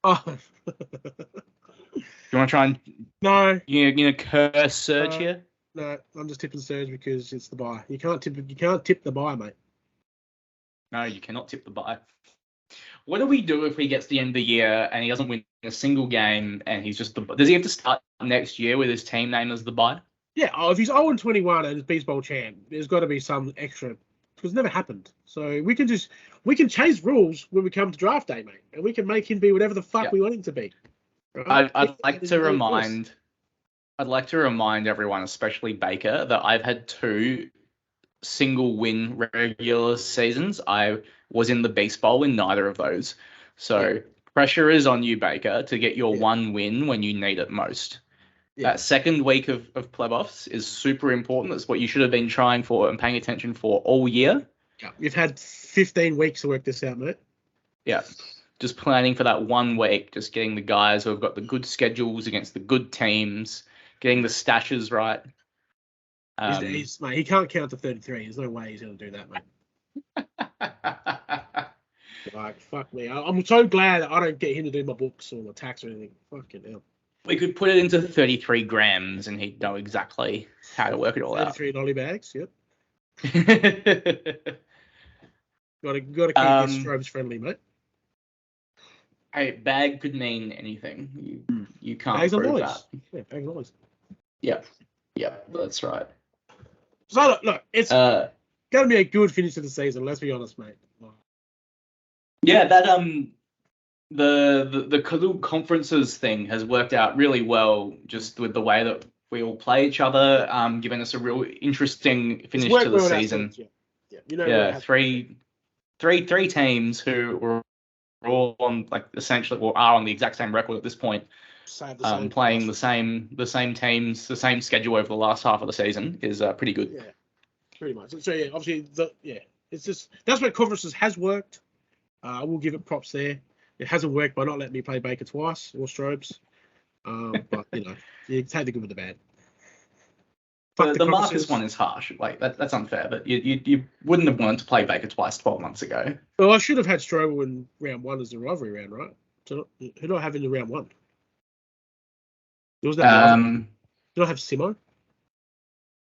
Oh. You want to try and no? Curse Serge here? No, I'm just tipping Serge because it's the buy. You can't tip the buy, mate. No, you cannot tip the buy. What do we do if he gets to the end of the year and he doesn't win a single game and he's just does he have to start next year with his team name as the buy? Yeah, if he's 0-21 and is Beast Bowl champ, there's got to be some extra because it never happened. So we can change rules when we come to draft day, mate, and we can make him be whatever the fuck we want him to be. Right? I'd like to remind everyone, especially Baker, that I've had 2 single win regular seasons. I was in the Beast Bowl in neither of those. So pressure is on you, Baker, to get your 1 win when you need it most. That second week of playoffs is super important. That's what you should have been trying for and paying attention for all year. Yeah, you've had 15 weeks to work this out, mate. Yeah, just planning for that 1 week, just getting the guys who have got the good schedules against the good teams, getting the stashes right. Mate, he can't count to 33. There's no way he's going to do that, mate. Like, fuck me. I'm so glad that I don't get him to do my books or my tax or anything. Fucking hell. We could put it into 33 grams and he'd know exactly how to work it all 33 nollie bags, yep. Got to keep this strobes friendly, mate. Hey, bag could mean anything. You can't bags prove that. Yeah, bags of noise. Yeah, that's right. So look, it's going to be a good finish to the season. Let's be honest, mate. Yeah, that the little conferences thing has worked out really well, just with the way that we all play each other, giving us a real interesting finish to the season. Three teams who were all on essentially are on the exact same record at this point, playing the same teams, the same schedule over the last half of the season is pretty good. Yeah, pretty much. So yeah, obviously it's just that's where conferences has worked. I will give it props there. It hasn't worked by not letting me play Baker twice or Strobes. But you take the good with the bad. The Marcus one is harsh. That's unfair. But you wouldn't have wanted to play Baker twice 12 months ago. Well, I should have had Strobel in round 1 as the rivalry round, right? So who do I have in the round 1? Was that do I have Simo?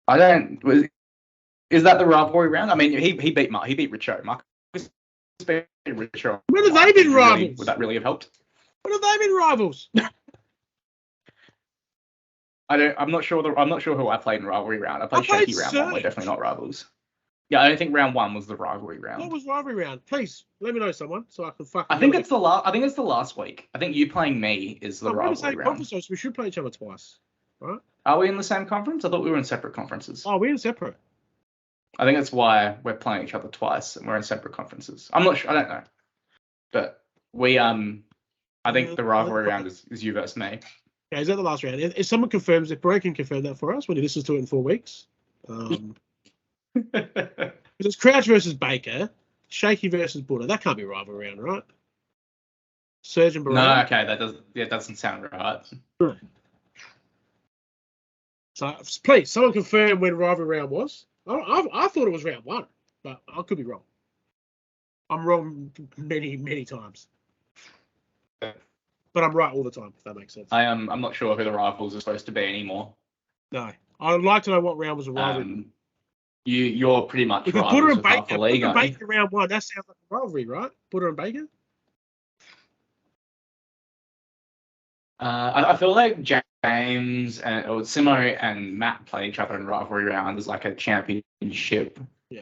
I don't. Is that the rivalry round? I mean, he beat Richo. Marcus beat Richo. When have they been rivals? Would that really have helped? When have they been rivals? I'm not sure who I played in rivalry round. I played Shaky round 1. We're definitely not rivals. Yeah, I don't think round 1 was the rivalry round. What was rivalry round? Please let me know, someone, so I can fucking. I think it's the last week. I think you playing me is the rivalry round. So we should play each other twice, right? Are we in the same conference? I thought we were in separate conferences. Oh, we're in separate. I think that's why we're playing each other twice and we're in separate conferences. I'm not sure. I don't know, but we I think the rivalry round is you versus me. Okay, is that the last round? If someone confirms, if Bro can confirm that for us when he listens to it in 4 weeks. It's Crouch versus Baker, Shaky versus Buddha. That can't be rivalry round, right? Serge and Barone. No, okay, that doesn't sound right. So please, someone confirm when rivalry round was. I thought it was round 1, but I could be wrong. I'm wrong many times. But I'm right all the time, if that makes sense. I'm not sure who the rivals are supposed to be anymore. No. I'd like to know what round was a rivalry. You're pretty much rivals with half the league, aren't you? Baker round 1, that sounds like a rivalry, right? Butter and Baker? I feel like James or Simo and Matt play each other in rivalry round as like a championship. Yeah.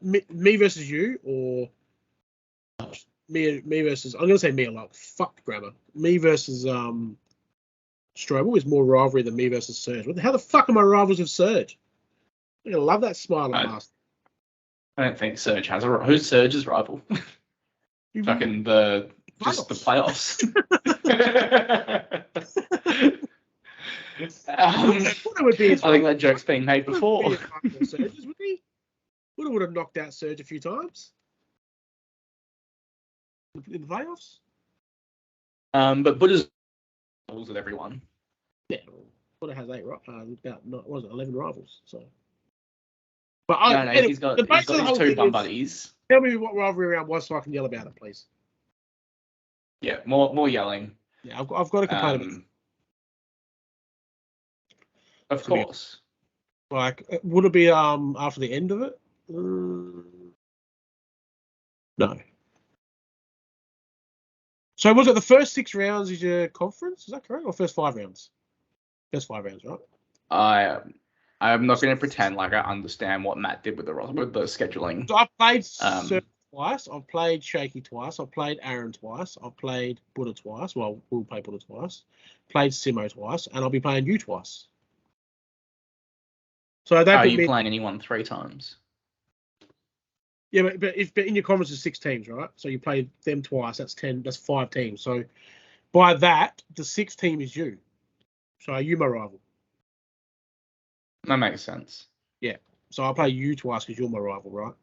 Me versus you, or me versus, I'm going to say me a lot. Fuck grammar. Me versus Strobel is more rivalry than me versus Serge. How the fuck am I rivals with Serge? I'm going to love that smile on last. I don't think Serge has who's Serge's rival? Fucking the playoffs. I think that joke's been made before. Would have knocked out Serge a few times in the playoffs. But Buddha's rivals with everyone. Yeah, well, it has 8, about not was it 11 rivals? So, No, anyway, he's got the base of the his whole 2 thing bum is, buddies. tell me what rivalry round was so I can yell about it, please. Yeah, more yelling. Yeah, I've got to complain about it. Of course. Like, would it be after the end of it? No. So was it the first 6 rounds is your conference? Is that correct? Or first 5 rounds? First 5 rounds, right? I'm not going to pretend like I understand what Matt did with the scheduling. So I've played Surf twice. I've played Shaky twice. I've played Aaron twice. I've played Buddha twice. Well, we'll play Buddha twice. Played Simo twice, and I'll be playing you twice. So are you playing anyone 3 times? Yeah, but in your conference is 6 teams, right? So you play them twice. That's 10. That's 5 teams. So by that, the 6th team is you. So are you my rival? That makes sense. Yeah. So I'll play you twice because you're my rival, right?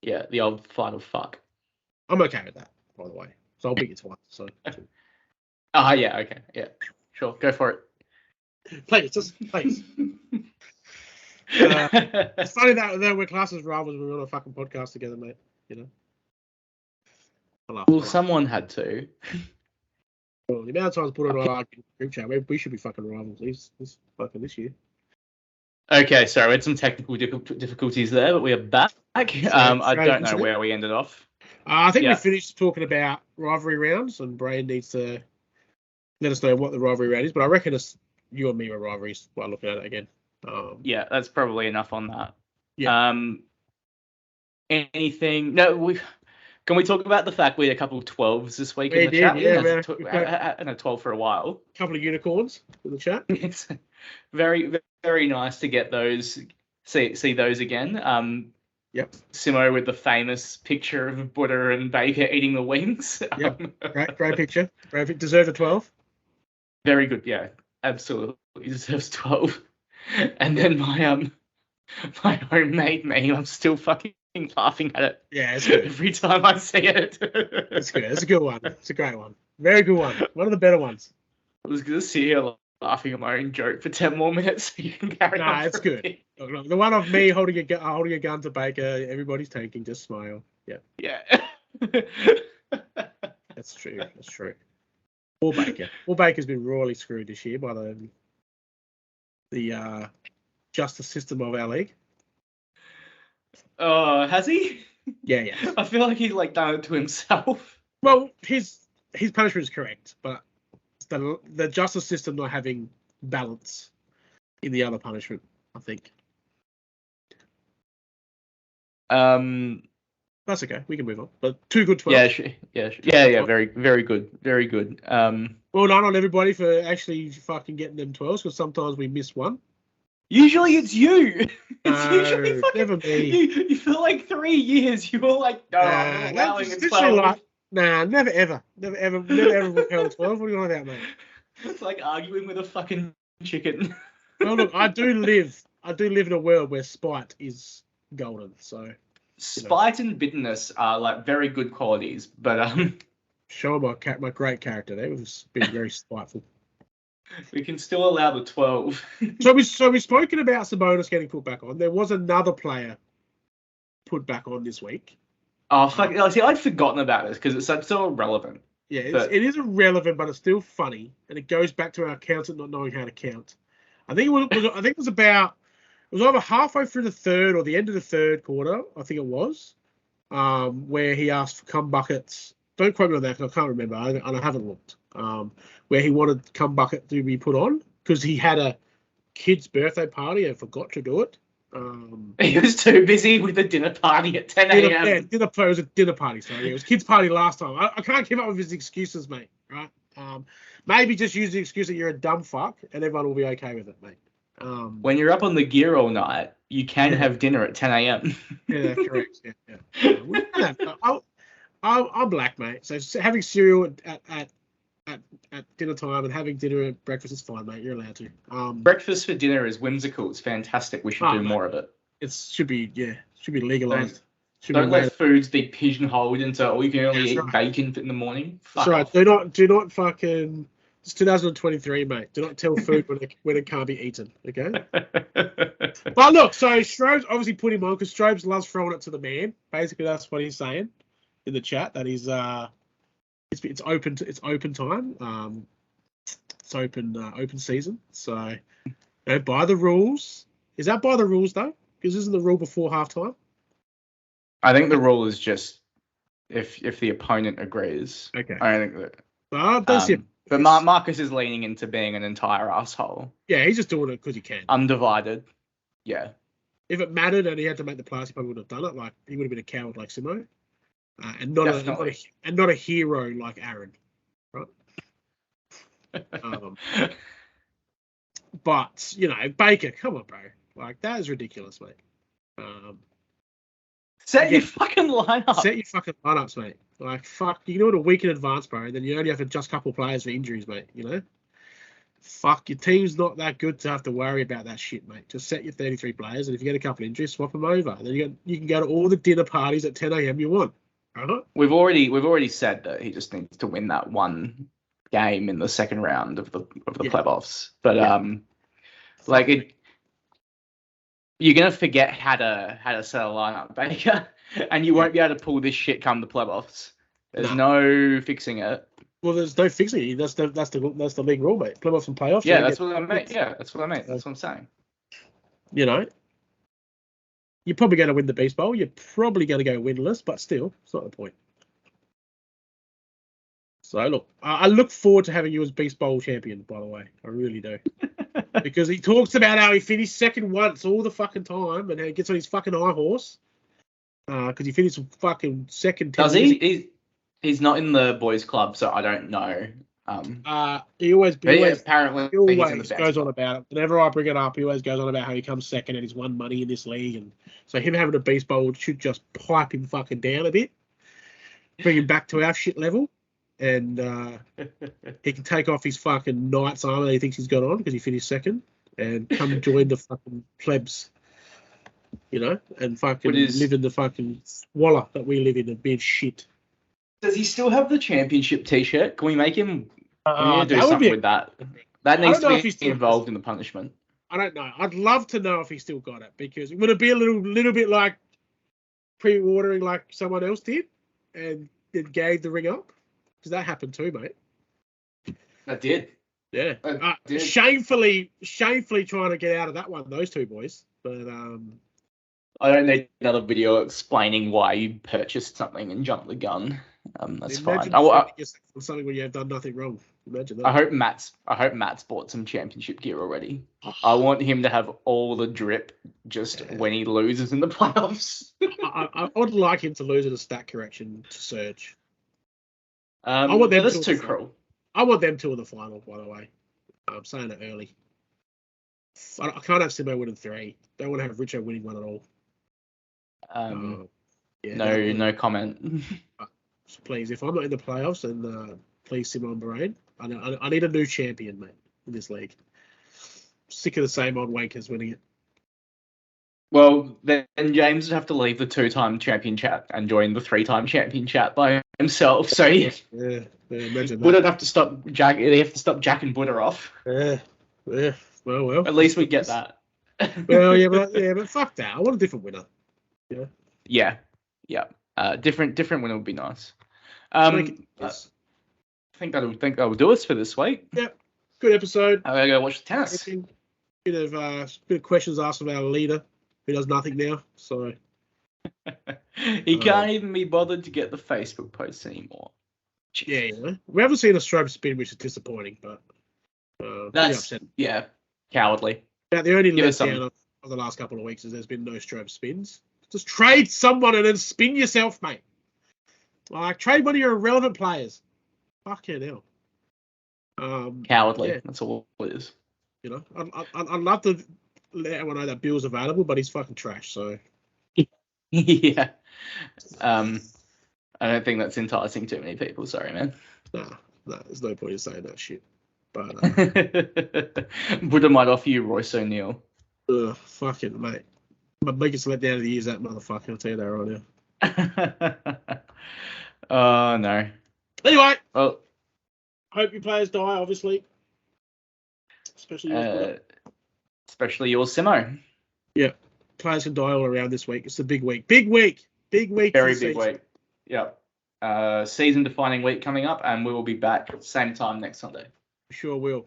Yeah, the old fight of fuck. I'm okay with that, by the way. So I'll beat you twice. So. Yeah. Okay. Yeah. Sure. Go for it. Please. It's funny that we're classed as rivals when we're on a fucking podcast together, mate. You know. Well, someone had to. Well, the amount of times put on our group chat, we should be fucking rivals. This year. Okay, sorry, we had some technical difficulties there, but we are back. I don't know where we ended off. I think we finished talking about rivalry rounds, and Brian needs to let us know what the rivalry round is. But I reckon it's you and me were rivalries while looking at it again. Yeah, that's probably enough on that. Yeah. Anything? No, can we talk about the fact we had a couple of 12s this week in the chat? Yeah, and a 12 for a while. A couple of unicorns in the chat. It's very, very nice to get those, see those again. Yep. Simo with the famous picture of Buddha and Baker eating the wings. Yep. Great picture. Deserve a 12. Very good. Yeah, absolutely deserves 12. And then my homemade meme, I'm still fucking laughing at it. Yeah, it's good. Every time I see it. It's good. It's a good one. It's a great one. Very good one. One of the better ones. I was going to sit here laughing at my own joke for 10 more minutes so you can carry on. Nah, it's good. Look, the one of me holding a gun to Baker, everybody's tanking, just smile. Yeah. Yeah. That's true. Poor Baker. Poor Baker's been royally screwed this year by the justice system of our league. Oh, has he? Yeah. I feel like he's done it to himself. Well, his punishment is correct, but the justice system not having balance in the other punishment, I think. That's okay. We can move on. But 2 good 12. Yeah. Very, very good. Very good. Well done on everybody for actually fucking getting them 12s, because sometimes we miss one. Usually it's you. It's usually fucking never me. You feel like 3 years you were like, no, I'm allowing a 12. Never ever will count a 12. What are you on about, mate? It's like arguing with a fucking chicken. Well, look, I do live in a world where spite is golden. So spite and bitterness are very good qualities, but show my great character there. It was being very spiteful. We can still allow the 12. So we've spoken about Sabonis getting put back on. There was another player put back on this week. Oh fuck! See, I'd forgotten about this because it's so irrelevant. Yeah, it is irrelevant, but it's still funny, and it goes back to our accountant not knowing how to count. I think it was either halfway through the third or the end of the third quarter. I think it was, where he asked for cum buckets. Don't quote me on that because I can't remember, and I haven't looked. Where he wanted cum bucket to be put on because he had a kid's birthday party and forgot to do it. He was too busy with the dinner party at 10 a.m. Yeah, it was a dinner party. Sorry, it was kid's party last time. I can't keep up with his excuses, mate. Right? Maybe just use the excuse that you're a dumb fuck, and everyone will be okay with it, mate. When you're up on the gear all night, you can have dinner at 10 a.m. Yeah, correct. Yeah. I'm black, mate. So having cereal at dinner time and having dinner at breakfast is fine, mate. You're allowed to. Breakfast for dinner is whimsical. It's fantastic. We should do more of it. It should be legalized. Don't let foods be pigeonholed into you can only eat bacon in the morning. That's right. Do not fucking It's 2023, mate. Do not tell food when it can't be eaten, okay? But look, so Strobes obviously put him on because Strobes loves throwing it to the man. Basically, that's what he's saying in the chat. That he's it's open time. It's open season. So by the rules. Is that by the rules though? Because isn't the rule before halftime? I think the rule is just if the opponent agrees. Okay. I don't think that. But Marcus is leaning into being an entire asshole. Yeah, he's just doing it because he can. Undivided. Yeah. If it mattered and he had to make the plays, he probably would have done it. Like he would have been a coward like Simo, and not a hero like Aaron, right? But Baker, come on, bro. Like that is ridiculous, mate. Set your fucking lineup. Set your fucking lineups, mate. Like fuck, you can do it a week in advance, bro. And then you only have to adjust a couple of players for injuries, mate. Fuck, your team's not that good to have to worry about that shit, mate. Just set your 33 players, and if you get a couple of injuries, swap them over. And then you can go to all the dinner parties at 10 a.m. you want. Right? We've already said that he just needs to win that one game in the second round of the playoffs. But you're gonna forget how to set a lineup, Baker, and you won't be able to pull this shit come the playoffs. There's no fixing it. Well, there's no fixing it. That's the league rule, mate. Playoffs and playoffs. Yeah, that's what I meant. Yeah, that's what I meant. That's what I'm saying. You're probably going to win the Beast Bowl. You're probably going to go winless, but still, it's not the point. So, look, I look forward to having you as Beast Bowl champion, by the way. I really do. Because he talks about how he finished second once all the fucking time and how he gets on his fucking high horse. Because he finished fucking second. Does he? He's not in the boys' club, so I don't know. He always apparently goes on about it. Whenever I bring it up, he always goes on about how he comes second and he's won money in this league. And so him having a Beast Bowl should just pipe him fucking down a bit, bring him back to our shit level, and he can take off his fucking Knights armor that he thinks he's got on because he finished second and come join the fucking plebs, and fucking live in the fucking squalor that we live in and being shit. Does he still have the championship T-shirt? Can we make him? We need to do that something with that. That needs to be involved in the punishment. I don't know. I'd love to know if he still got it because would it be a little bit like pre-ordering like someone else did and then gave the ring up? Because that happened too, mate. That did. Yeah. Shamefully trying to get out of that one, those two boys. But I don't need another video explaining why you purchased something and jumped the gun. That's fine. Something when you have done nothing wrong. Imagine that. I hope Matt's bought some championship gear already. I want him to have all the drip just when he loses in the playoffs. I would like him to lose at a stat correction to Surge. I want them. That's too cruel. I want them two in the final, by the way. I'm saying it early. I can't have Simo winning 3. Don't want to have Richo winning 1 at all. No comment. So please, if I'm not in the playoffs, then please Simon Bahrain. I need a new champion, mate, in this league. Sick of the same old wankers winning it. Well, then James would have to leave the 2-time champion chat and join the 3-time champion chat by himself. So yeah, imagine that. Wouldn't have to stop Jack. They have to stop jacking Buddha off. Yeah. Well. At least we get that. but fuck that. I want a different winner. Yeah. Different winner would be nice. I think that'll do us for this week. Yep. Good episode. I'm gonna go watch the tennis. Bit of questions asked about a leader who does nothing now. So he can't even be bothered to get the Facebook posts anymore. Jeez. Yeah. We haven't seen a strobe spin, which is disappointing, but that's cowardly. Yeah, the only letdown of the last couple of weeks is there's been no strobe spins. Just trade someone and then spin yourself, mate. Like trade one of your irrelevant players. Fucking hell. Cowardly. Yeah. That's all it is. I'd love to let everyone know that Bill's available, but he's fucking trash. So yeah. I don't think that's enticing too many people. Sorry, man. Nah, there's no point in saying that shit. But Buddha might offer you Royce O'Neal. Fuck it, mate. My biggest letdown of the year is that motherfucker. I'll tell you that right now. Oh no. Anyway. Well, Hope your players die, obviously. Especially yours. Especially your Simo. Yeah. Players can die all around this week. It's the big week. Big week. Big week. Very big week. Yep. Season-defining week coming up, and we will be back same time next Sunday. Sure will.